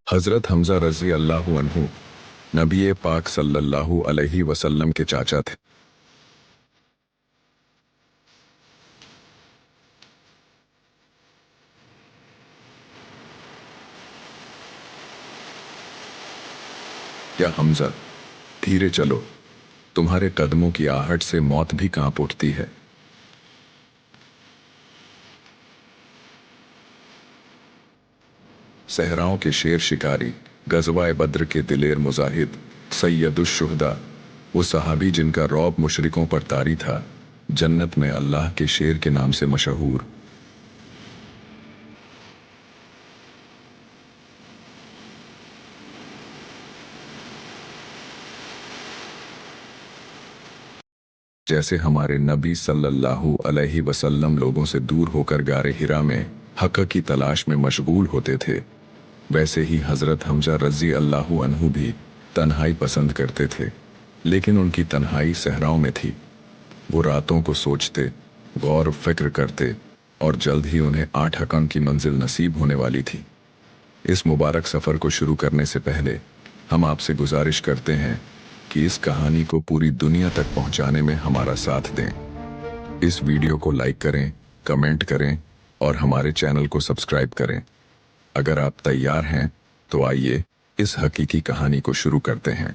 हज़रत हमज़ा रज़ी अल्लाह अन्हु नबी पाक सल्लल्लाहु अलैहि वसल्लम के चाचा थे। या हमज़ा, धीरे चलो, तुम्हारे कदमों की आहट से मौत भी कांप उठती है। सहराओं के शेर शिकारी, गज़वाए बद्र के दिलेर मुजाहिद, सैयदुश शुहदा, वो सहाबी जिनका रौब मुशरिकों पर तारी था, जन्नत में अल्लाह के शेर के नाम से मशहूर। जैसे हमारे नबी सल्लल्लाहु अलैहि वसल्लम लोगों से दूर होकर गारे हिरा में हक़ की तलाश में मशगूल होते थे, वैसे ही हज़रत हमज़ा रज़ी अल्लाहु अन्हु भी तन्हाई पसंद करते थे। लेकिन उनकी तन्हाई सहराओं में थी। वो रातों को सोचते, गौर फिक्र करते, और जल्द ही उन्हें 8 अंक की मंजिल नसीब होने वाली थी। इस मुबारक सफ़र को शुरू करने से पहले हम आपसे गुजारिश करते हैं कि इस कहानी को पूरी दुनिया तक पहुंचाने में हमारा साथ दें। इस वीडियो को लाइक करें, कमेंट करें और हमारे चैनल को सब्सक्राइब करें। अगर आप तैयार हैं तो आइए इस हकीकी कहानी को शुरू करते हैं।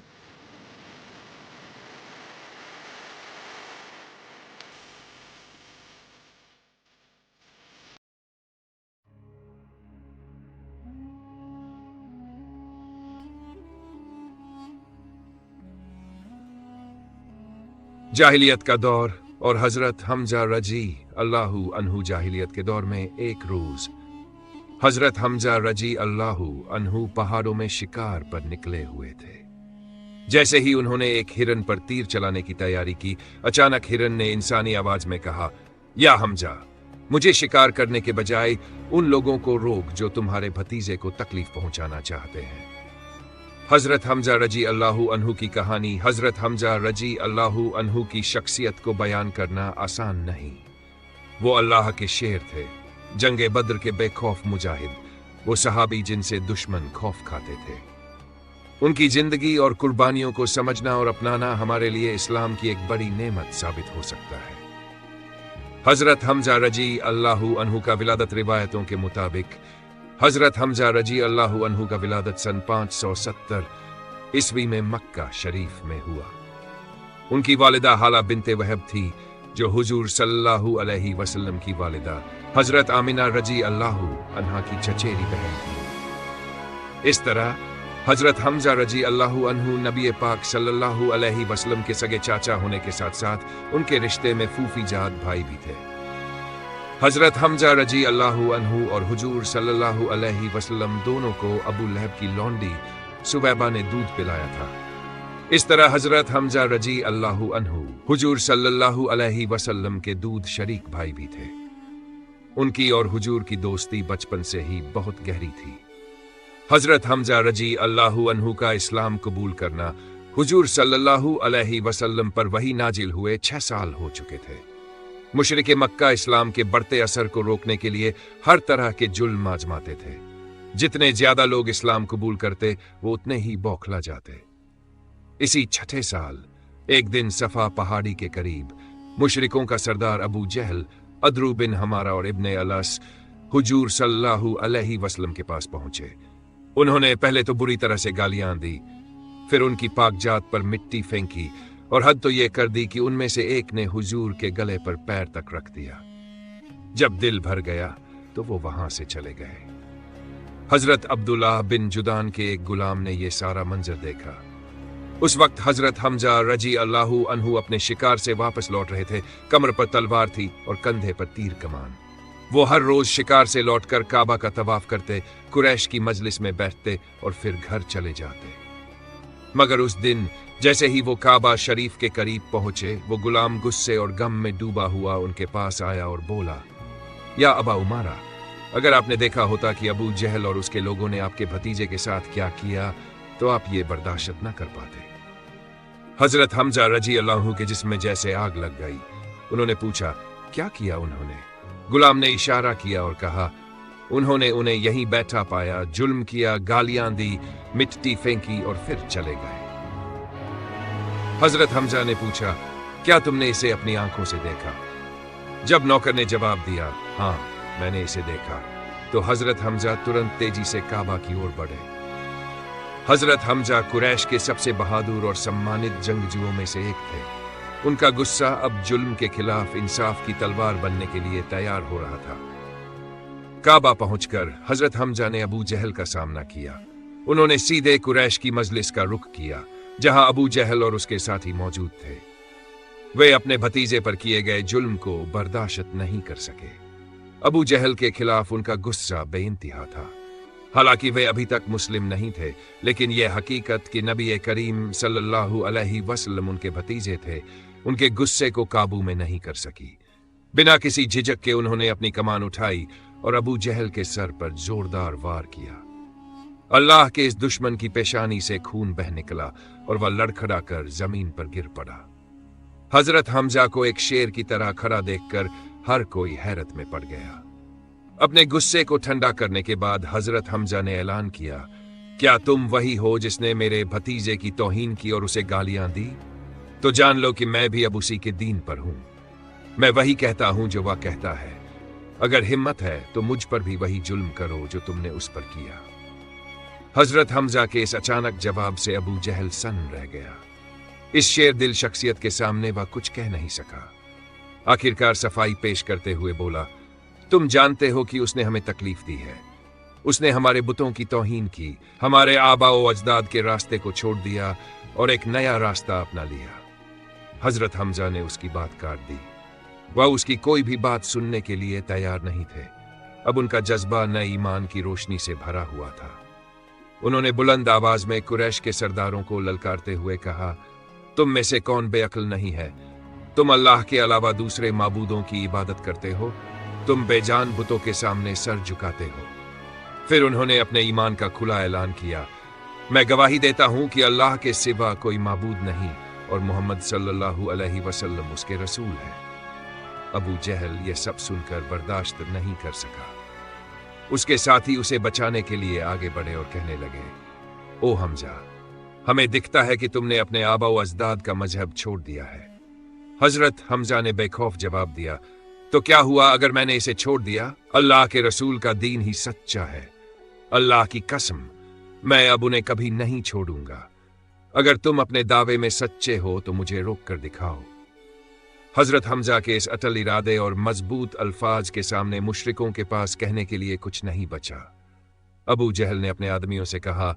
जाहिलियत का दौर और हजरत हमजा रजी अल्लाहु अन्हु। जाहिलियत के दौर में एक रोज हजरत हमजा रजी अल्लाहु अन्हु पहाड़ों में शिकार पर निकले हुए थे। जैसे ही उन्होंने एक हिरन पर तीर चलाने की तैयारी की, अचानक हिरन ने इंसानी आवाज में कहा, या हमजा, मुझे शिकार करने के बजाय उन लोगों को रोक जो तुम्हारे भतीजे को तकलीफ पहुंचाना चाहते हैं। हजरत हमजा रजी अल्लाहु अन्हु की कहानी। हजरत हमजा रजी अल्लाहु अन्हु की शख्सियत को बयान करना आसान नहीं। वो अल्लाह के शेर थे, जंगे बद्र के बेखौफ मुजाहिद, वो सहाबी जिनसे दुश्मन खौफ खाते थे। उनकी जिंदगी और कुर्बानियों को समझना और अपनाना हमारे लिए इस्लाम की एक बड़ी नेमत साबित हो सकता है। हजरत हमजा रजी अल्लाहु अन्हु का विलादत रिवायतों के मुताबिक हजरत हमजा रजी अल्लाहु अन्हु का विलादत सन 570 ईस्वी में मक्का शरीफ में हुआ। उनकी वालिदा हाला बिनते वहब थी, जो हुजूर सल्लल्लाहु अलैहि वसल्लम की वालिदा हजरत आमिना रजी अल्लाहु अन्हा की चचेरी बहन थी। इस तरह हजरत हमजा रजी अल्लाहु अन्हु नबी पाक सल्लल्लाहु अलैहि वसल्लम के सगे चाचा होने के साथ साथ उनके रिश्ते में फूफी जात भाई भी थे। हजरत हमजा रजी अल्लाहु अन्हु और हुजूर सल्लल्लाहु अलैहि वसल्लम दोनों को अबू लहब की लौंडी सुबैबा ने दूध पिलाया था। इस तरह हजरत हमजा रजी अल्लाहु अन्हु हुजूर सल्लल्लाहु अलैहि वसल्लम के दूध शरीक भाई भी थे। उनकी और हुजूर की दोस्ती बचपन से ही बहुत गहरी थी। हजरत हमजा रजी अल्लाहु अन्हु का इस्लाम कबूल करना हुजूर सल्लल्लाहु अलैहि वसल्लम पर वही नाजिल हुए 6 साल हो चुके थे। मुशरिके मक्का इस्लाम के बढ़ते असर को रोकने के लिए हर तरह के जुल्म आजमाते थे। जितने ज्यादा लोग इस्लाम कबूल करते, वो उतने ही बौखला जाते। इसी 6ठे साल एक दिन सफा पहाड़ी के करीब मुशरिकों का सरदार अबू जहल, अद्रू बिन हमारा और इब्ने अलस हुजूर सल्लल्लाहु अलैहि वसल्लम के पास पहुंचे। उन्होंने पहले तो बुरी तरह से गालियां दी, फिर उनकी पाकजात पर मिट्टी फेंकी और हद तो यह कर दी कि उनमें से एक ने हुजूर के गले पर पैर तक रख दिया। जब दिल भर गया तो वो वहां से चले गए। हजरत अब्दुल्लाह बिन जुदान के एक गुलाम ने यह सारा मंजर देखा। उस वक्त हजरत हमजा रजी अल्लाहु अन्हु अपने शिकार से वापस लौट रहे थे। कमर पर तलवार थी और कंधे पर तीर कमान। वो हर रोज शिकार से लौटकर काबा का तवाफ करते, कुरैश की मजलिस में बैठते और फिर घर चले जाते। मगर उस दिन जैसे ही वो काबा शरीफ के करीब पहुंचे, वो गुलाम गुस्से और गम में डूबा हुआ उनके पास आया और बोला, या अबा उमारा, अगर आपने देखा होता कि अबू जहल और उसके लोगों ने आपके भतीजे के साथ क्या किया, तो आप ये बर्दाश्त न कर पाते। हजरत हमजा रजी अल्लाहु के जिस्म में जैसे आग लग गई। उन्होंने पूछा, क्या किया उन्होंने? गुलाम ने इशारा किया और कहा, उन्होंने उन्हें यहीं बैठा पाया, जुल्म किया, गालियां दी, मिट्टी फेंकी और फिर चले गए। हजरत हमजा ने पूछा, क्या तुमने इसे अपनी आंखों से देखा? जब नौकर ने जवाब दिया, हाँ मैंने इसे देखा, तो हजरत हमजा तुरंत तेजी से काबा की ओर बढ़े। हजरत हमजा कुरैश के सबसे बहादुर और सम्मानित जंगजुओं में से एक थे। उनका गुस्सा अब जुल्म के खिलाफ इंसाफ की तलवार बनने के लिए तैयार हो रहा था। काबा पहुंचकर हजरत हमजा ने अबू जहल का सामना किया। उन्होंने सीधे कुरैश की मजलिस का रुख किया, जहां अबू जहल और उसके साथी मौजूद थे। वे अपने भतीजे पर किए गए जुल्म को बर्दाश्त नहीं कर सके। अबू जहल के खिलाफ उनका गुस्सा बेइंतहा था। हालांकि वे अभी तक मुस्लिम नहीं थे, लेकिन यह हकीकत कि नबी करीम सल्लल्लाहु अलैहि वसल्लम उनके भतीजे थे, उनके गुस्से को काबू में नहीं कर सकी। बिना किसी झिझक के उन्होंने अपनी कमान उठाई और अबू जहल के सर पर जोरदार वार किया। अल्लाह के इस दुश्मन की पेशानी से खून बह निकला और वह लड़खड़ा कर जमीन पर गिर पड़ा। हजरत हमजा को एक शेर की तरह खड़ा देखकर हर कोई हैरत में पड़ गया। अपने गुस्से को ठंडा करने के बाद हजरत हमजा ने ऐलान किया, क्या तुम वही हो जिसने मेरे भतीजे की तौहीन की और उसे गालियां दी? तो जान लो कि मैं भी अब उसी के दीन पर हूं। मैं वही कहता हूं जो वह कहता है। अगर हिम्मत है तो मुझ पर भी वही जुल्म करो जो तुमने उस पर किया। हजरत हमजा के इस अचानक जवाब से अबू जहल सन्न रह गया। इस शेर दिल शख्सियत के सामने वह कुछ कह नहीं सका। आखिरकार सफाई पेश करते हुए बोला, तुम जानते हो कि उसने हमें तकलीफ दी है। उसने हमारे बुतों की तौहीन की, हमारे आबा व अजदाद के रास्ते को छोड़ दिया और एक नया रास्ता अपना लिया। हजरत हमजा ने उसकी बात काट दी। वह उसकी कोई भी बात सुनने के लिए तैयार नहीं थे। अब उनका जज्बा नए ईमान की रोशनी से भरा हुआ था। उन्होंने बुलंद आवाज में कुरैश के सरदारों को ललकारते हुए कहा, तुम में से कौन बेअक्ल नहीं है? तुम अल्लाह के अलावा दूसरे माबूदों की इबादत करते हो। तुम बेजान बुतों के सामने सर झुकाते हो। फिर उन्होंने अपने ईमान का खुला ऐलान किया, मैं गवाही देता हूं कि अल्लाह के सिवा कोई माबूद नहीं और मोहम्मद सल्लल्लाहु अलैहि वसल्लम उसके रसूल है। अबू जहल यह सब सुनकर बर्दाश्त नहीं कर सका। उसके साथी उसे बचाने के लिए आगे बढ़े और कहने लगे, ओ हमजा, हमें दिखता है कि तुमने अपने आबा व अजदाद का मजहब छोड़ दिया है। हजरत हमजा ने बेखौफ जवाब दिया, तो क्या हुआ अगर मैंने इसे छोड़ दिया? अल्लाह के रसूल का दीन ही सच्चा है। अल्लाह की कसम, मैं अब उन्हें कभी नहीं छोड़ूंगा। अगर तुम अपने दावे में सच्चे हो तो मुझे रोक कर दिखाओ। हजरत हमजा के इस अटल इरादे और मजबूत अल्फाज के सामने मुशरिकों के पास कहने के लिए कुछ नहीं बचा। अबू जहल ने अपने आदमियों से कहा,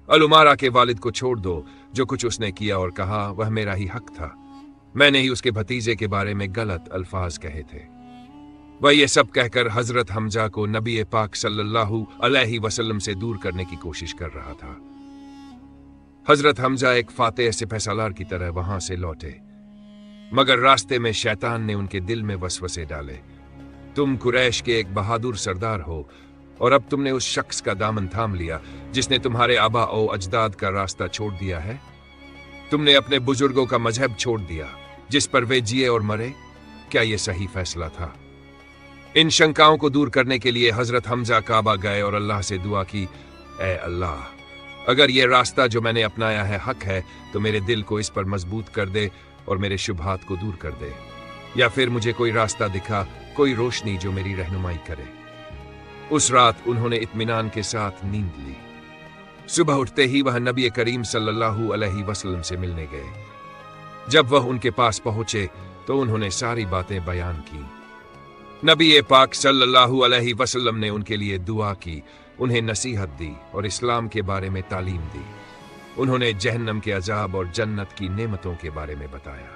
अल-उमारा के वालिद को छोड़ दो। जो कुछ उसने किया और कहा वह मेरा ही हक था। मैंने ही उसके भतीजे के बारे में गलत अल्फाज कहे थे। वह ये सब कहकर हजरत हमजा को नबी पाक सल्लल्लाहु अलैहि वसल्लम से दूर करने की कोशिश कर रहा था। हजरत हमजा एक फातेह सिपहसालार की तरह वहां से लौटे, मगर रास्ते में शैतान ने उनके दिल में वसवसे डाले। तुम कुरैश के एक बहादुर सरदार हो और अब तुमने उस शख्स का दामन थाम लिया जिसने तुम्हारे आबा और अजदाद का रास्ता छोड़ दिया है। तुमने अपने बुजुर्गों का मजहब छोड़ दिया जिस पर वे जिए और मरे। क्या यह सही फैसला था? इन शंकाओं को दूर करने के लिए हजरत हमजा काबा गए और अल्लाह से दुआ की, ए अल्लाह, अगर यह रास्ता जो मैंने अपनाया है हक है तो मेरे दिल को इस पर मजबूत कर दे और मेरे शुबहात को दूर कर दे, या फिर मुझे कोई रास्ता दिखा, कोई रोशनी जो मेरी रहनुमाई करे। उस रात उन्होंने इत्मीनान के साथ नींद ली। सुबह उठते ही वह नबी करीम सल्लल्लाहु अलैहि वसल्लम से मिलने गए। जब वह उनके पास पहुंचे तो उन्होंने सारी बातें बयान की। नबी पाक सल्लल्लाहु अलैहि वसल्लम ने उनके लिए दुआ की, उन्हें नसीहत दी और इस्लाम के बारे में तालीम दी। उन्होंने जहन्नम के अजाब और जन्नत की नेमतों के बारे में बताया।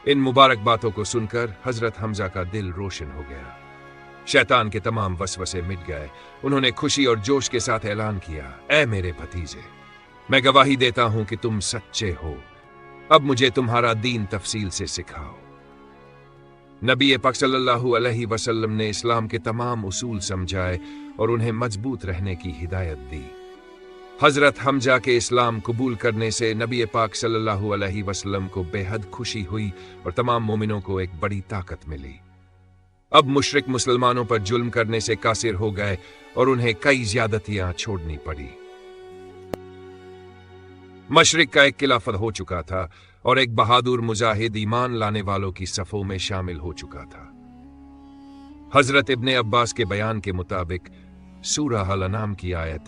इन मुबारक बातों को सुनकर हजरत हमजा का दिल रोशन हो गया। शैतान के तमाम वसवसे मिट गए। उन्होंने खुशी और जोश के साथ ऐलान किया, ऐ मेरे भतीजे, मैं गवाही देता हूं कि तुम सच्चे हो। अब मुझे तुम्हारा दीन तफसील से सिखाओ। नबी पाक सल्लल्लाहु अलैहि वसल्लम ने इस्लाम के तमाम उसूल समझाए और उन्हें मजबूत रहने की हिदायत दी। हजरत हमजा के इस्लाम कबूल करने से नबी पाक सल्लल्लाहु अलैहि वसल्लम को बेहद खुशी हुई और तमाम मोमिनों को एक बड़ी ताकत मिली। अब मुशरिक मुसलमानों पर जुल्म करने से कासिर हो गए और उन्हें कई ज्यादतियां छोड़नी पड़ी। मशरिक का एक किला फतह हो चुका था और एक बहादुर मुजाहिद ईमान लाने वालों की सफों में शामिल हो चुका था। हजरत इब्ने अब्बास के बयान के मुताबिक सूरह अल-अनाम की आयत,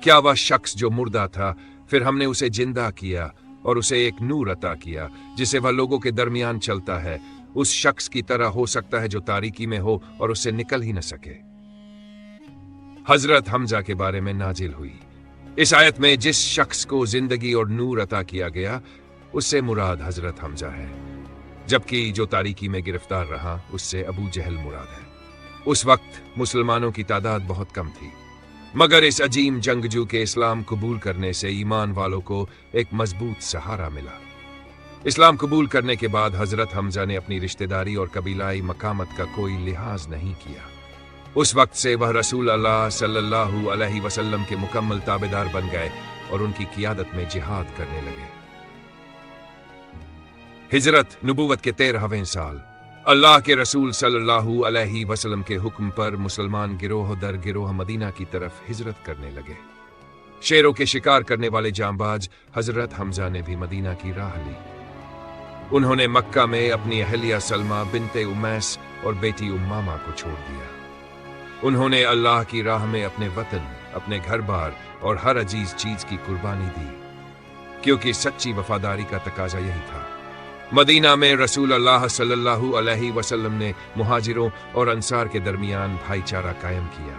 क्या वह शख्स जो मुर्दा था फिर हमने उसे जिंदा किया और उसे एक नूर अता किया जिसे वह लोगों के दरमियान चलता है, उस शख्स की तरह हो सकता है जो तारीकी में हो और उससे निकल ही न सके, हजरत हमजा के बारे में नाजिल हुई। इस आयत में जिस शख्स को जिंदगी और नूर अता किया गया उससे मुराद हजरत हमजा है, जबकि जो तारीकी में गिरफ्तार रहा उससे अबू जहल मुराद है। उस वक्त मुसलमानों की तादाद बहुत कम थी, मगर इस अजीम जंगजू के इस्लाम कबूल करने से ईमान वालों को एक मजबूत सहारा मिला। इस्लाम कबूल करने के बाद हजरत हमजा ने अपनी रिश्तेदारी और कबीलाई मकामत का कोई लिहाज नहीं किया। उस वक्त से वह रसूल अल्लाह सल्लल्लाहु अलैहि वसल्लम के मुकम्मल ताबेदार बन गए और उनकी क़ियादत में जिहाद करने लगे। हिजरत नबूवत के 13वें साल अल्लाह के रसूल सल्लल्लाहु अलैहि वसल्लम के हुक्म पर मुसलमान गिरोह दर गिरोह मदीना की तरफ हिजरत करने लगे। शेरों के शिकार करने वाले जांबाज हजरत हमजा ने भी मदीना की राह ली। उन्होंने मक्का में अपनी अहलिया सलमा बिनते उमैस और बेटी उम्मामा को छोड़ दिया। उन्होंने अल्लाह की राह में अपने वतन, अपने घर बार और हर अजीज चीज की कुर्बानी दी, क्योंकि सच्ची वफादारी का तकाजा यही था। मदीना में रसूल अल्लाह सल्लल्लाहु अलैहि वसल्लम ने मुहाजिरों और अंसार के दरमियान भाईचारा कायम किया।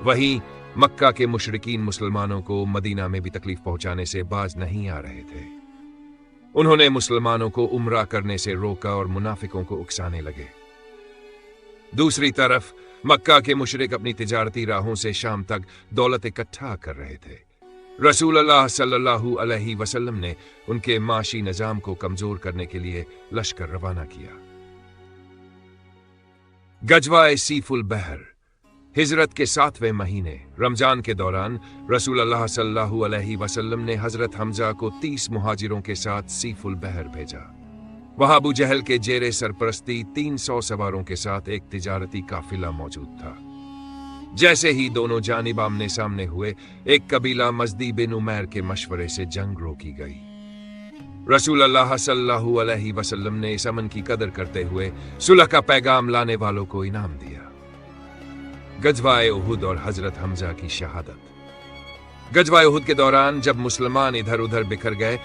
वहीं मक्का के मुशरिकीन मुसलमानों को मदीना में भी तकलीफ पहुंचाने से बाज नहीं आ रहे थे। उन्होंने मुसलमानों को उम्रा करने से रोका और मुनाफिकों को उकसाने लगे। दूसरी तरफ मक्का के मुशरिक अपनी तिजारती राहों से शाम तक दौलत इकट्ठा कर रहे थे। रसूल अल्लाह सल्लल्लाहु अलैहि वसल्लम ने उनके माशी निजाम को कमजोर करने के लिए लश्कर रवाना किया। गजवाए सीफुल बहर हिजरत के 7वें महीने रमजान के दौरान रसूल अल्लाह सल्लल्लाहु अलैहि वसल्लम ने हजरत हमजा को 30 मुहाजिरों के साथ सीफुल बहर भेजा। वहां अबू जहल के जेरे सरपरस्ती 300 सवारों के साथ एक तिजारती काफिला मौजूद था। जैसे ही दोनों जानिब आमने सामने हुए, एक कबीला मजदी बिन उमैर के मशवरे से जंग रोकी गई। रसूल अल्लाह सल्लल्लाहु अलैहि वसल्लम ने इस अमन की कदर करते हुए सुलह का पैगाम लाने वालों को इनाम दिया। गजवाए उहुद और हजरत हमजा की शहादत। गजवाए उहुद के दौरान जब मुसलमान इधर उधर बिखर गए,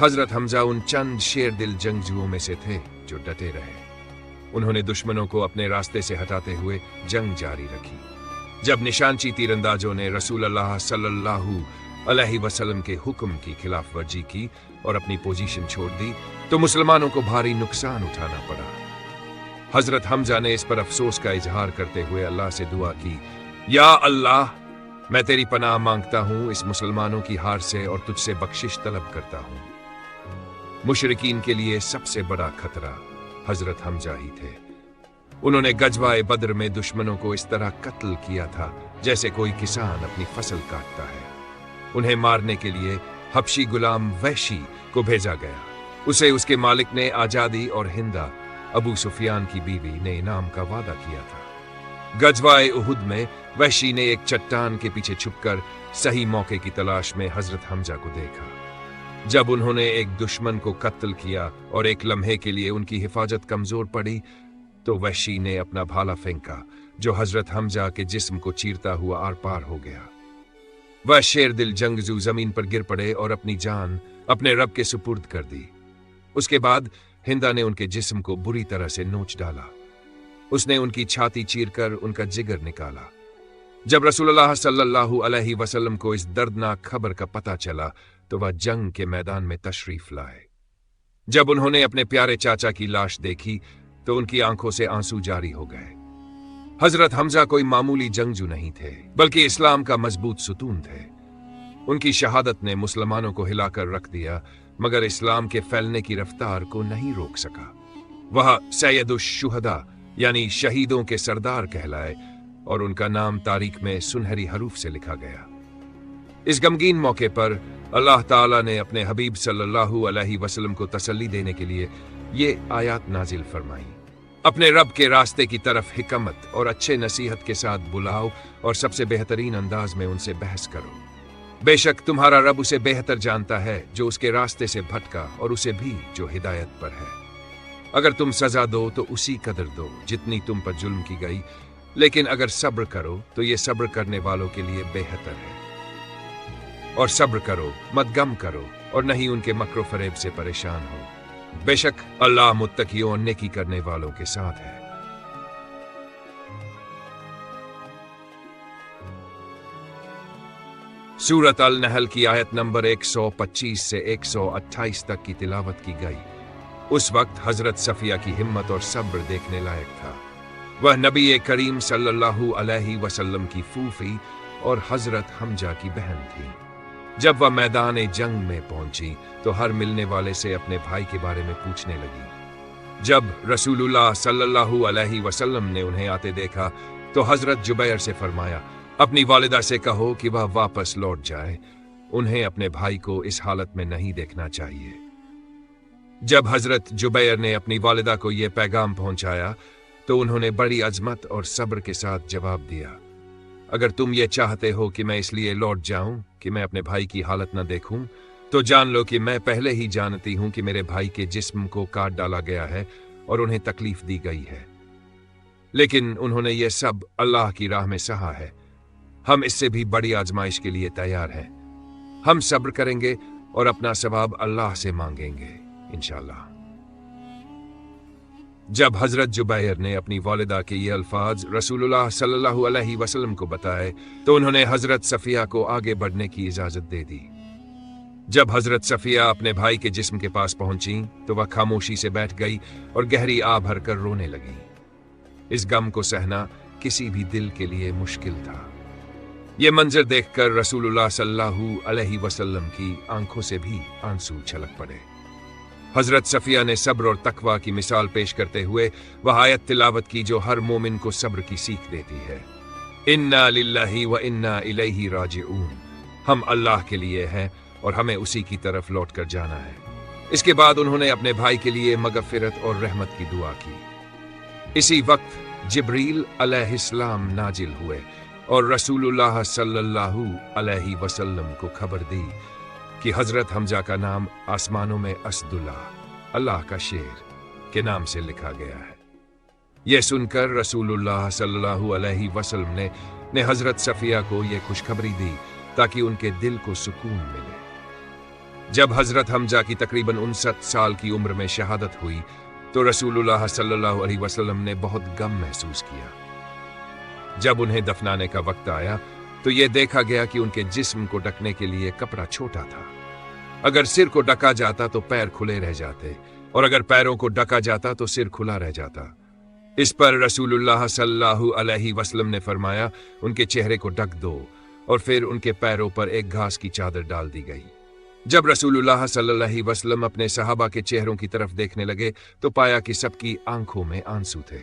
हजरत हमजा उन चंद शेर दिल जंगजुओं में से थे जो डटे रहे। उन्होंने दुश्मनों को अपने रास्ते से हटाते हुए जंग जारी रखी। जब निशानची तीरंदाजों ने रसूल अल्लाह सल्लल्लाहु अलैहि वसल्लम के हुक्म की खिलाफ वर्जी की और अपनी पोजीशन छोड़ दी, तो मुसलमानों को भारी नुकसान उठाना पड़ा। हजरत हमजा ने इस पर अफसोस का इजहार करते हुए अल्लाह से दुआ की, या अल्लाह, मैं तेरी पनाह मांगता हूं इस मुसलमानों की हार से और तुझसे बख्शिश तलब करता हूं। मुशरिकीन के लिए सबसे बड़ा खतरा हजरत हमजा ही थे। उन्होंने गजवाए बद्र में दुश्मनों को इस तरह कत्ल किया था जैसे कोई किसान अपनी फसल काटता है। उन्हें मारने के लिए हबशी गुलाम वहशी को भेजा गया। उसे उसके मालिक ने आजादी और हिंदा अबू सुफियान की बीवी ने इनाम का वादा किया था। गजवाए उहुद में वहशी ने एक चट्टान के पीछे छुपकर सही मौके की तलाश में हजरत हमजा को देखा। जब उन्होंने एक दुश्मन को कत्ल किया और एक लम्हे के लिए उनकी हिफाजत कमजोर पड़ी, तो वहशी ने अपना भाला फेंका जो हजरत हमजा के जिस्म को चीरता हुआ आर पार हो गया। वह शेर दिल जंगजू जमीन पर गिर पड़े और अपनी जान अपने रब के सुपुर्द कर दी। उसके बाद हिंदा ने उनके जिस्म को बुरी तरह से नोच डाला। उसने उनकी छाती चीरकर उनका जिगर निकाला। जब रसूलुल्लाह सल्लल्लाहु अलैहि वसल्लम को इस दर्दनाक खबर का पता चला, तो वह जंग के मैदान में तशरीफ लाए। जब उन्होंने अपने प्यारे चाचा की लाश देखी, तो उनकी आंखों से आंसू जारी हो गए। हजरत हमजा कोई मामूली जंगजू नहीं थे, बल्कि इस्लाम का मजबूत सुतून थे। उनकी शहादत ने मुसलमानों को हिलाकर रख दिया, मगर इस्लाम के फैलने की रफ्तार को नहीं रोक सका। वह सैयदुश शुहदा यानी शहीदों के सरदार कहलाए और उनका नाम तारीख में सुनहरी हरूफ से लिखा गया। इस गमगीन मौके पर अल्लाह ताला ने अपने हबीब सल्लल्लाहु अलैहि वसल्लम को तसल्ली देने के लिए ये आयत नाजिल फरमाई। अपने रब के रास्ते की तरफ हिकमत और अच्छे नसीहत के साथ बुलाओ और सबसे बेहतरीन अंदाज में उनसे बहस करो। बेशक तुम्हारा रब उसे बेहतर जानता है जो उसके रास्ते से भटका और उसे भी जो हिदायत पर है। अगर तुम सजा दो तो उसी कदर दो जितनी तुम पर जुल्म की गई, लेकिन अगर सब्र करो तो ये सब्र करने वालों के लिए बेहतर है। और सब्र करो, मत गम करो और नहीं उनके मक्र फरेब से परेशान हो। बेशक अल्लाह मुत्तकियों और नेकी करने वालों के साथ है। सूरत अल नहल की आयत नंबर 125 से 128 तक की तिलावत की गई। उस वक्त हजरत सफिया की हिम्मत और सब्र देखने लायक था। वह नबी करीम सल्लल्लाहु अलैहि वसल्लम की फूफी और हजरत हमजा की बहन थी। जब वह मैदान जंग में पहुंची तो हर मिलने वाले से अपने भाई के बारे में पूछने लगी। जब रसूलुल्लाह सल्लल्लाहु अलैहि वसल्लम ने उन्हें आते देखा तो हजरत जुबैर से फरमाया, अपनी वालिदा से कहो कि वह वापस लौट जाए, उन्हें अपने भाई को इस हालत में नहीं देखना चाहिए। जब हजरत जुबैर ने अपनी वालिदा को यह पैगाम पहुंचाया तो उन्होंने बड़ी अजमत और सब्र के साथ जवाब दिया, अगर तुम ये चाहते हो कि मैं इसलिए लौट जाऊं कि मैं अपने भाई की हालत न देखूं, तो जान लो कि मैं पहले ही जानती हूं कि मेरे भाई के जिस्म को काट डाला गया है और उन्हें तकलीफ दी गई है, लेकिन उन्होंने ये सब अल्लाह की राह में सहा है। हम इससे भी बड़ी आजमाइश के लिए तैयार हैं। हम सब्र करेंगे और अपना सवाब अल्लाह से मांगेंगे इंशाअल्लाह। जब हजरत जुबैर ने अपनी वालिदा के ये अल्फाज रसूलुल्लाह सल्लल्लाहु अलैहि वसल्लम को बताए तो उन्होंने हजरत सफिया को आगे बढ़ने की इजाजत दे दी। जब हजरत सफिया अपने भाई के जिस्म के पास पहुंची तो वह खामोशी से बैठ गई और गहरी आह भरकर रोने लगी। इस गम को सहना किसी भी दिल के लिए मुश्किल था। ये मंजर देखकर रसूलुल्लाह सल्लल्लाहु अलैहि वसल्लम की आंखों से भी आंसू छलक पड़े। हजरत सफिया ने सब्र और तकवा की मिसाल पेश करते हुए वह आयत तिलावत की जो हर मोमिन को सब्र की सीख देती है, इन्ना लिल्लाहि व इन्ना इलैहि राजिऊन। हम अल्लाह के लिए हैं और हमें उसी की तरफ लौट कर जाना है। इसके बाद उन्होंने अपने भाई के लिए मगफिरत और रहमत की दुआ की। इसी वक्त जिब्रील अलैहिस्सलाम नाजिल हुए और रसूलुल्लाह सल्लल्लाहु अलैहि वसल्लम को खबर दी कि हजरत हमजा का नाम आसमानों में असदुल्लाह, अल्लाह का शेर, के नाम से लिखा गया है। यह सुनकर रसूलुल्लाह सल्लल्लाहु अलैहि वसल्लम ने हजरत सफिया को यह खुशखबरी दी ताकि उनके दिल को सुकून मिले। जब हजरत हमजा की तकरीबन 59 साल की उम्र में शहादत हुई तो रसूलुल्लाह सल्लल्लाहु अलैहि वसल्लम ने बहुत गम महसूस किया। जब उन्हें दफनाने का वक्त आया तो यह देखा गया कि उनके जिस्म को ढकने के लिए कपड़ा छोटा था। अगर सिर को ढका जाता तो पैर खुले रह जाते और अगर पैरों को ढका जाता तो सिर खुला रह जाता। इस पर रसूलुल्लाह सल्लल्लाहु अलैहि वसल्लम ने फरमाया, उनके चेहरे को ढक दो, और फिर उनके पैरों पर एक घास की चादर डाल दी गई। जब रसूलुल्लाह सल्लल्लाहु अलैहि वसल्लम अपने सहाबा के चेहरों की तरफ देखने लगे तो पाया कि सबकी आंखों में आंसू थे।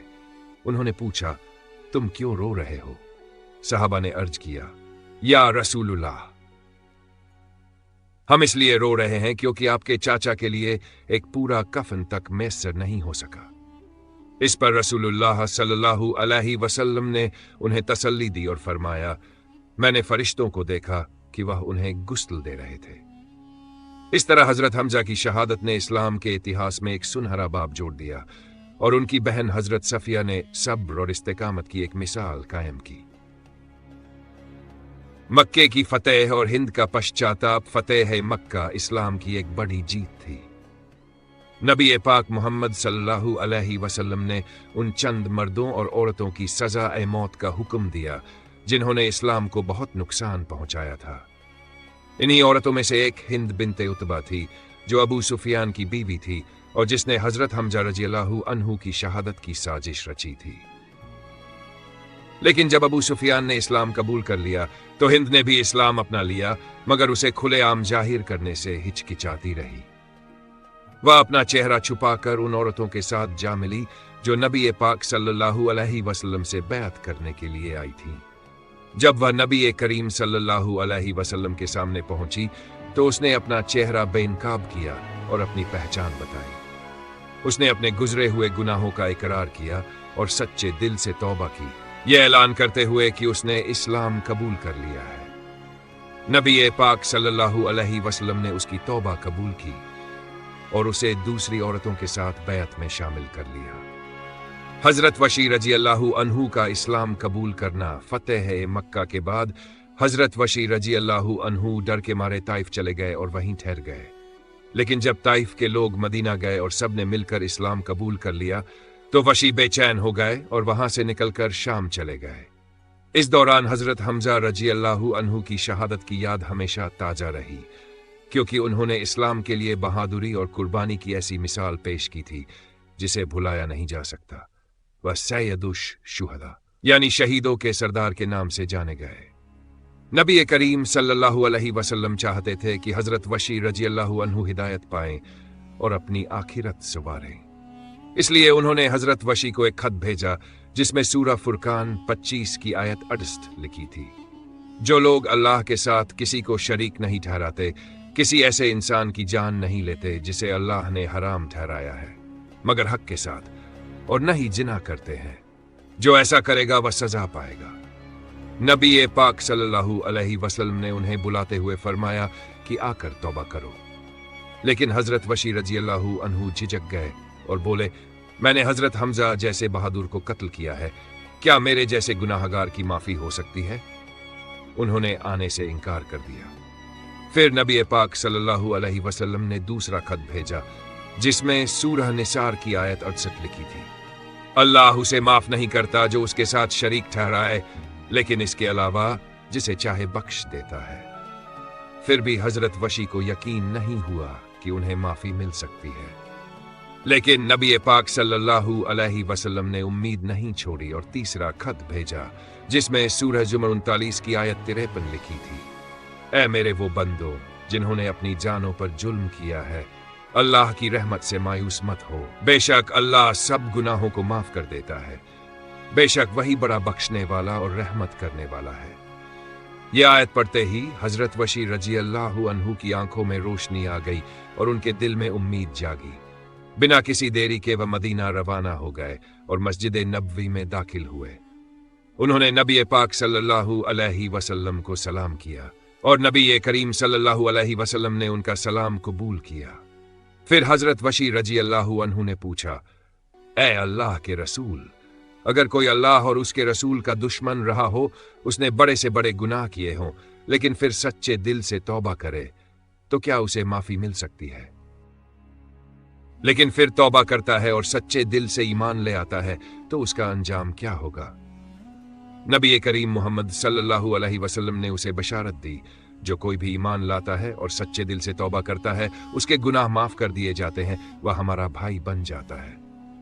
उन्होंने पूछा, तुम क्यों रो रहे हो? सहाबा ने अर्ज किया, या रसूलुल्लाह, हम इसलिए रो रहे हैं क्योंकि आपके चाचा के लिए एक पूरा कफन तक मैसर नहीं हो सका। इस पर रसूलुल्लाह सल्लल्लाहु अलैहि वसल्लम ने उन्हें तसल्ली दी और फरमाया, मैंने फरिश्तों को देखा कि वह उन्हें गुस्ल दे रहे थे। इस तरह हजरत हमजा की शहादत ने इस्लाम के इतिहास में एक सुनहरा बाब जोड़ दिया और उनकी बहन हजरत सफिया ने सब्र और इस्तेकामत की एक मिसाल कायम की। मक्के की फतेह और हिंद का पश्चाताप फतेह मक्का इस्लाम की एक बड़ी जीत थी। नबी पाक मोहम्मद सल्लल्लाहु अलैहि वसल्लम ने उन चंद मर्दों और औरतों की सजा ए मौत का हुक्म दिया जिन्होंने इस्लाम को बहुत नुकसान पहुंचाया था। इन्हीं औरतों में से एक हिंद बिनते उतबा थी जो अबू सुफियान की बीवी थी और जिसने हजरत हमजा रज़ियल्लाहु अन्हु की शहादत की साजिश रची थी। लेकिन जब अबू सुफियान ने इस्लाम कबूल कर लिया तो हिंद ने भी इस्लाम अपना लिया, मगर उसे खुलेआम जाहिर करने से हिचकिचाती रही। वह अपना चेहरा छुपाकर उन औरतों के साथ जा मिली जो नबी पाक सल्लल्लाहु अलैहि वसल्लम से बैत करने के लिए आई थी। जब वह नबी करीम सल्लल्लाहु अलैहि वसल्लम के सामने पहुंची तो उसने अपना चेहरा बेनकाब किया और अपनी पहचान बताई। उसने अपने गुजरे हुए गुनाहों का इकरार किया और सच्चे दिल से तौबा की, यह ऐलान करते हुए कि उसने इस्लाम कबूल कर लिया है। नबी पाक सल्लल्लाहु अलैहि वसल्लम ने उसकी तौबा कबूल की और उसे दूसरी औरतों के साथ बैत में शामिल कर लिया। हजरत वशी रजी अल्लाहु अन्हु का इस्लाम कबूल करना फतेह मक्का के बाद हजरत वशी रजी अल्लाहु अन्हु डर के मारे ताइफ चले गए और वहीं ठहर गए। लेकिन जब ताइफ के लोग मदीना गए और सब ने मिलकर इस्लाम कबूल कर लिया तो वशी बेचैन हो गए और वहां से निकलकर शाम चले गए। इस दौरान हजरत हमजा रजी अल्लाहु अन्हु की शहादत की याद हमेशा ताजा रही, क्योंकि उन्होंने इस्लाम के लिए बहादुरी और कुर्बानी की ऐसी मिसाल पेश की थी जिसे भुलाया नहीं जा सकता। वह सैयदुश शुहदा यानी शहीदों के सरदार के नाम से जाने गए। नबी करीम सल्लल्लाहु अलैहि वसल्लम चाहते थे कि हजरत वशी रजी अल्लाहु अन्हु हिदायत पाएं और अपनी आखिरत संवारें। इसलिए उन्होंने हजरत वशी को एक खत भेजा जिसमें सूरह फुरकान 25 की आयत 68 लिखी थी। जो लोग अल्लाह के साथ किसी को शरीक नहीं ठहराते, किसी ऐसे इंसान की जान नहीं लेते जिसे अल्लाह ने हराम ठहराया है मगर हक के साथ, और न ही जिना करते हैं, जो ऐसा करेगा वह सजा पाएगा। नबी पाक सल्लल्लाहु अलैहि वसल्लम ने उन्हें बुलाते हुए फरमाया कि आकर तौबा करो। लेकिन हजरत वशी रजी अल्लाहु अन्हु झिझक गए और बोले, मैंने हजरत हमजा जैसे बहादुर को कत्ल किया है, क्या मेरे जैसे गुनाहगार की माफी हो सकती है? उन्होंने आने से इनकार कर दिया। फिर नबी पाक सल्लल्लाहु अलैहि वसल्लम ने दूसरा खत भेजा जिसमें सूरह निसार की आयत 68 लिखी थी। अल्लाह उसे माफ नहीं करता जो उसके साथ शरीक ठहराए, लेकिन इसके अलावा जिसे चाहे बख्श देता है। फिर भी हजरत वशी को यकीन नहीं हुआ कि उन्हें माफी मिल सकती है। लेकिन नबी पाक सल्लल्लाहु अलैहि वसल्लम ने उम्मीद नहीं छोड़ी और तीसरा खत भेजा जिसमें सूरह जुमर 39 की आयत 53 लिखी थी। ऐ मेरे वो बंदो जिन्होंने अपनी जानों पर जुल्म किया है, अल्लाह की रहमत से मायूस मत हो, बेशक अल्लाह सब गुनाहों को माफ कर देता है, बेशक वही बड़ा बख्शने वाला और रहमत करने वाला है। यह आयत पढ़ते ही हजरत वशी रजी अल्लाहु अन्हु की आंखों में रोशनी आ गई और उनके दिल में उम्मीद जागी। बिना किसी देरी के वह मदीना रवाना हो गए और मस्जिद नबवी में दाखिल हुए। उन्होंने नबी पाक सल्लल्लाहु अलैहि वसल्लम को सलाम किया और नबी करीम सल्लल्लाहु अलैहि वसल्लम ने उनका सलाम कबूल किया। फिर हजरत वशी रजी अल्लाहु अन्हु ने पूछा, ऐ अल्लाह के रसूल, अगर कोई अल्लाह और उसके रसूल का दुश्मन रहा हो, उसने बड़े से बड़े गुनाह किए हों, लेकिन फिर सच्चे दिल से तौबा करे, तो क्या उसे माफी मिल सकती है? लेकिन फिर तौबा करता है और सच्चे दिल से ईमान ले आता है, तो उसका अंजाम क्या होगा? नबी करीम मोहम्मद सल्लल्लाहु अलैहि वसल्लम ने उसे बशारत दी, जो कोई भी ईमान लाता है और सच्चे दिल से तौबा करता है, उसके गुनाह माफ कर दिए जाते हैं, वह हमारा भाई बन जाता है।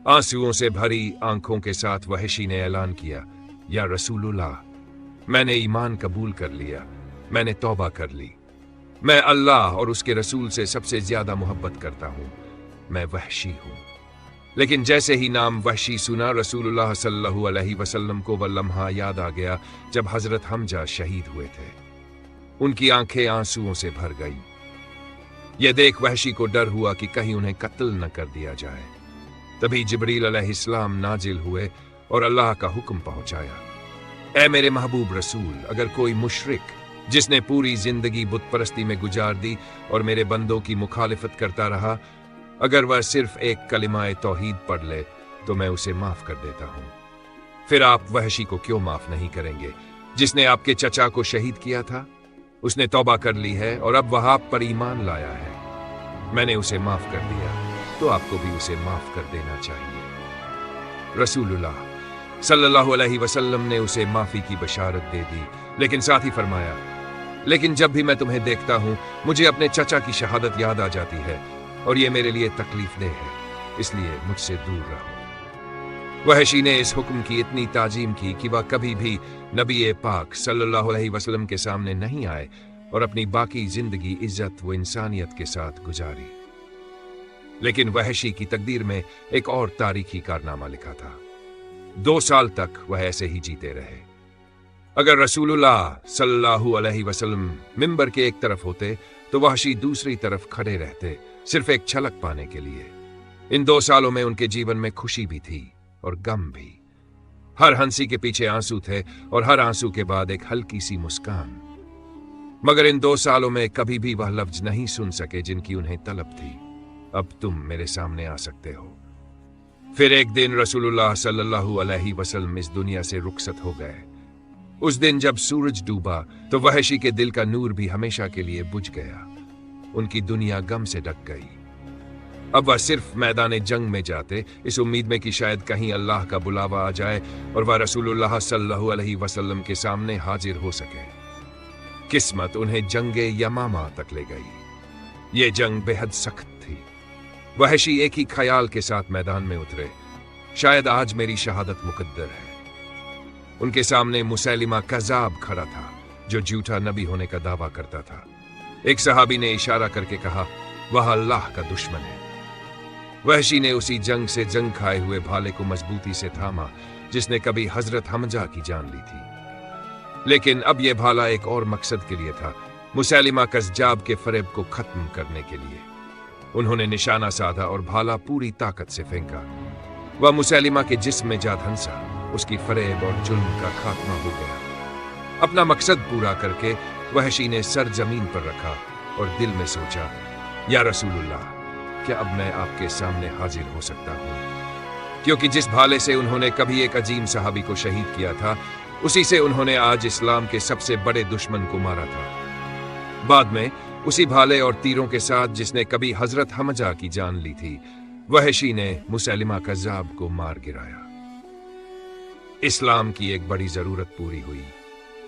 आंसुओं से भरी आंखों के साथ वहशी ने ऐलान किया, या रसूलुल्लाह, मैंने ईमान कबूल कर लिया, मैंने तौबा कर ली। मैं अल्लाह और उसके रसूल से सबसे ज्यादा मोहब्बत करता हूं, मैं वहशी हूं। लेकिन जैसे ही नाम वहशी सुना, रसूलुल्लाह सल्लल्लाहु अलैहि वसल्लम को वह लम्हा याद आ गया जब हजरत हमजा शहीद हुए थे। उनकी आंखें आंसुओं से भर गईं। यह देख वहशी को डर हुआ कि कहीं उन्हें कत्ल न कर दिया जाए। तभी जिब्रील अलैहिस्सलाम नाजिल हुए और अल्लाह का हुक्म पहुंचाया, ऐ मेरे महबूब रसूल, अगर कोई मुशरिक जिसने पूरी जिंदगी बुत परस्ती में गुजार दी और मेरे बंदों की मुखालिफत करता रहा, अगर वह सिर्फ एक कलिमाए तौहीद पढ़ ले तो मैं उसे माफ कर देता हूं। फिर आप वहशी को क्यों माफ नहीं करेंगे जिसने आपके चचा को शहीद किया था? उसने तौबा कर ली है और अब वह आप पर ईमान लाया है। मैंने उसे माफ कर दिया, तो आपको भी उसे माफ कर देना चाहिए। रसूलुल्लाह सल्लल्लाहु अलैहि वसल्लम ने उसे माफी की बशारत दे दी, लेकिन साथ ही फरमाया, लेकिन जब भी मैं तुम्हें देखता हूं मुझे अपने चचा की शहादत याद आ जाती है और ये मेरे लिए तकलीफ देह है, इसलिए मुझसे दूर रहो। वहशी ने इस हुक्म की इतनी ताजीम की कि वह कभी भी नबी पाक सल्लल्लाहु अलैहि वसल्लम के सामने नहीं आए और अपनी बाकी जिंदगी इज्जत व इंसानियत के साथ गुजारी। लेकिन वहशी की तकदीर में एक और तारीखी कारनामा लिखा था। 2 साल तक वह ऐसे ही जीते रहे। अगर रसूलुल्लाह सल्लल्लाहु अलैहि वसल्लम मिंबर के एक तरफ होते तो वहशी दूसरी तरफ खड़े रहते, सिर्फ एक झलक पाने के लिए। इन 2 सालों में उनके जीवन में खुशी भी थी और गम भी। हर हंसी के पीछे आंसू थे और हर आंसू के बाद एक हल्की सी मुस्कान। मगर इन 2 सालों में कभी भी वह लफ्ज नहीं सुन सके जिनकी उन्हें तलब थी, अब तुम मेरे सामने आ सकते हो। फिर एक दिन रसूलुल्लाह सल्लल्लाहु अलैहि वसल्लम इस दुनिया से रुखसत हो गए। उस दिन जब सूरज डूबा तो वहशी के दिल का नूर भी हमेशा के लिए बुझ गया। उनकी दुनिया गम से ढक गई। अब वह सिर्फ मैदान जंग में जाते इस उम्मीद में कि शायद कहीं अल्लाह का बुलावा आ जाए और वह रसूलुल्लाह सल्लल्लाहु अलैहि वसल्लम के सामने हाजिर हो सके। किस्मत उन्हें जंगे यमामा तक ले गई। ये जंग बेहद सख्त थी। वहशी एक ही ख्याल के साथ मैदान में उतरे, शायद आज मेरी शहादत मुकद्दर है। उनके सामने मुसैलिमा कज़्ज़ाब खड़ा था जो झूठा नबी होने का दावा करता था। एक सहाबी ने इशारा करके कहा, वह अल्लाह का दुश्मन है। वहशी ने उसी जंग से जंग खाए हुए भाले को मजबूती से थामा जिसने कभी हजरत हमजा की जान ली थी। लेकिन अब यह भाला एक और मकसद के लिए था, मुसैलिमा कज़्ज़ाब के फरेब को खत्म करने के लिए। उन्होंने निशाना साधा और भाला पूरी ताकत से फेंका। वह मुसैलिमा के जिस्म में जा धंसा। उसकी फरेब और जुल्म का खात्मा हो गया। अपना मकसद पूरा करके वहशी ने सर जमीन पर रखा और दिल में सोचा, या रसूलुल्लाह, क्या अब मैं आपके सामने हाजिर हो सकता हूँ? क्योंकि जिस भाले से उन्होंने कभी एक अजीम सहाबी को शहीद किया था, उसी से उन्होंने आज इस्लाम के सबसे बड़े दुश्मन को मारा था। बाद में उसी भाले और तीरों के साथ जिसने कभी हजरत हमजा की जान ली थी, वहशी ने मुसैलिमा कज़्ज़ाब को मार गिराया। इस्लाम की एक बड़ी जरूरत पूरी हुई।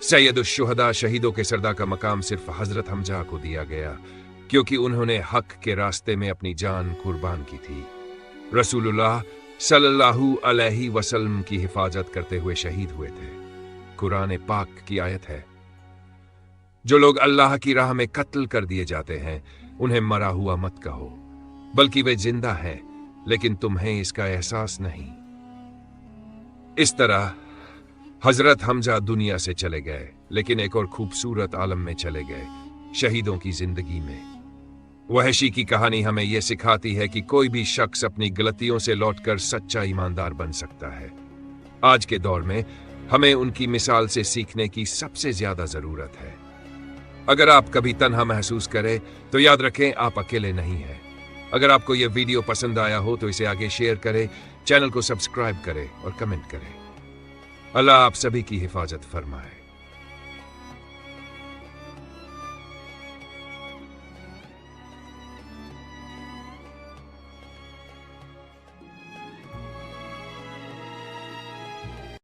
सैयदुश-शुहदा शहीदों के सरदार का मकाम सिर्फ हजरत हमजा को दिया गया क्योंकि उन्होंने हक के रास्ते में अपनी जान कुर्बान की थी। रसूलुल्लाह सल्लल्लाहु अलैहि वसल्लम की हिफाजत करते हुए शहीद हुए थे। कुरान पाक की आयत है, जो लोग अल्लाह की राह में कत्ल कर दिए जाते हैं उन्हें मरा हुआ मत कहो, बल्कि वे जिंदा हैं, लेकिन तुम्हें इसका एहसास नहीं। इस तरह हजरत हमजा दुनिया से चले गए, लेकिन एक और खूबसूरत आलम में चले गए, शहीदों की जिंदगी में। वहशी की कहानी हमें यह सिखाती है कि कोई भी शख्स अपनी गलतियों से लौटकर सच्चा ईमानदार बन सकता है। आज के दौर में हमें उनकी मिसाल से सीखने की सबसे ज्यादा जरूरत है। अगर आप कभी तन्हा महसूस करें तो याद रखें, आप अकेले नहीं हैं। अगर आपको यह वीडियो पसंद आया हो तो इसे आगे शेयर करें, चैनल को सब्सक्राइब करें और कमेंट करें। अल्लाह आप सभी की हिफाजत फरमाए।